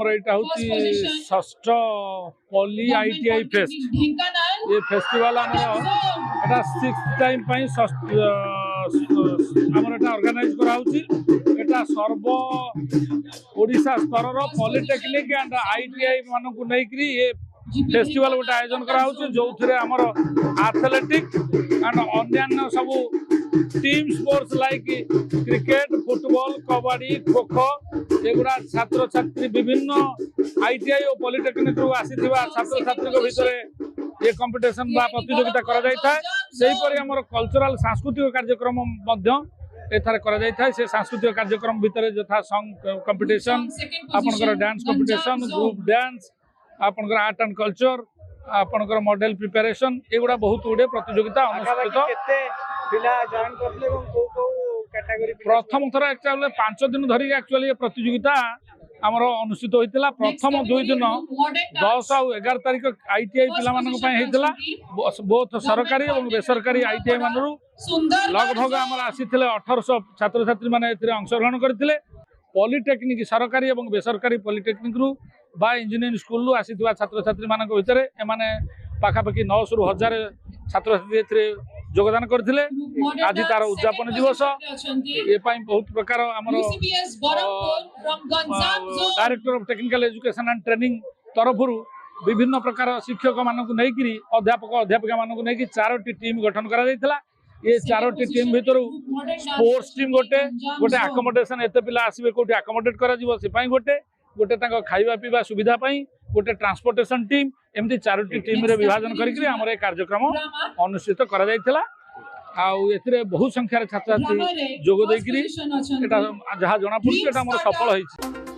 आमर यहाँ हूँ षष्ठ पल्ली ITI फेस्ट ये फेस्टिवल आमर 6th टाइम आमर यहाँ ऑर्गेनाइज करा सर्व ओडिशा स्तर पॉलिटेक्निक एंड ITI मान को लेकर ये फेस्टिवल गोटे आयोजन करा जो आमर एथलेटिक एंड अन्य सब team sports like cricket football kabaddi kho kho एगुड़ा छात्र छात्री विभिन्न ITI और पॉलिटेक्निक रु आसीथिबा छात्र छात्री भितर ये कंपटीशन बा प्रतियोगिता करा जाय था सेहीपरि हमर कल्चरल सांस्कृतिक कार्यक्रम मध्य एथारे करा जाय था से सांस्कृतिक कार्यक्रम भितर यथा सॉन्ग कंपटीशन आपनकर डांस कंपटीशन ग्रुप डांस आपनकर आर्ट एंड कल्चर आपनकर मॉडल प्रिपरेशन एगुड़ा बहुत गुडे प्रतियोगिता अनुष्ठित प्रथम थर एक्चुअली 5 दिन धरिक एक्चुअली ये प्रतियोगिता आमर अनुष्ठित होता प्रथम 2 दिन 10 और 11 तारिख ITI पिला बोथ सरकारी और बेसरकारी ITI मानू लगभग आमर आसी 1800 छात्र छात्री मैंने अंशग्रहण करते पॉलिटेक्निक सरकारी और बेसरकारी पॉलिटेक्निक रु बा इंजीनियरिंग स्कूल रु आसी छात्र छात्री मान भितर एमाने पाखापाखि 900 ରୁ 1000 छात्र छात्री योगदान करथिले आज तार उद्यापन दिवस ये बहुत प्रकार आमर director of technical education and training तरफ विभिन्न प्रकार शिक्षक मानक नहीं अध्यापक अध्यापिका मानक नहीं 4टी टीम गठन करा जायथिला ये 4टी टीम भितर स्पोर्ट्स टीम गोटे गोटे आकोमोडेशन एते पिला आसीबे कोठी आकोमोडेट करा जिवो सिपाई गोटे गोटे खाइबा पीवा सुविधा गोटे ट्रांसपोर्टेशन टीम एमती 4टी टीम रे विभाजन करके आमर ये कार्यक्रम अनुष्ठित करा जायथिला आउ बहु संख्यार छात्र छात्री जोग देकरी एटा जहा जना पड़ुछि एटा हमर सफल होइछि।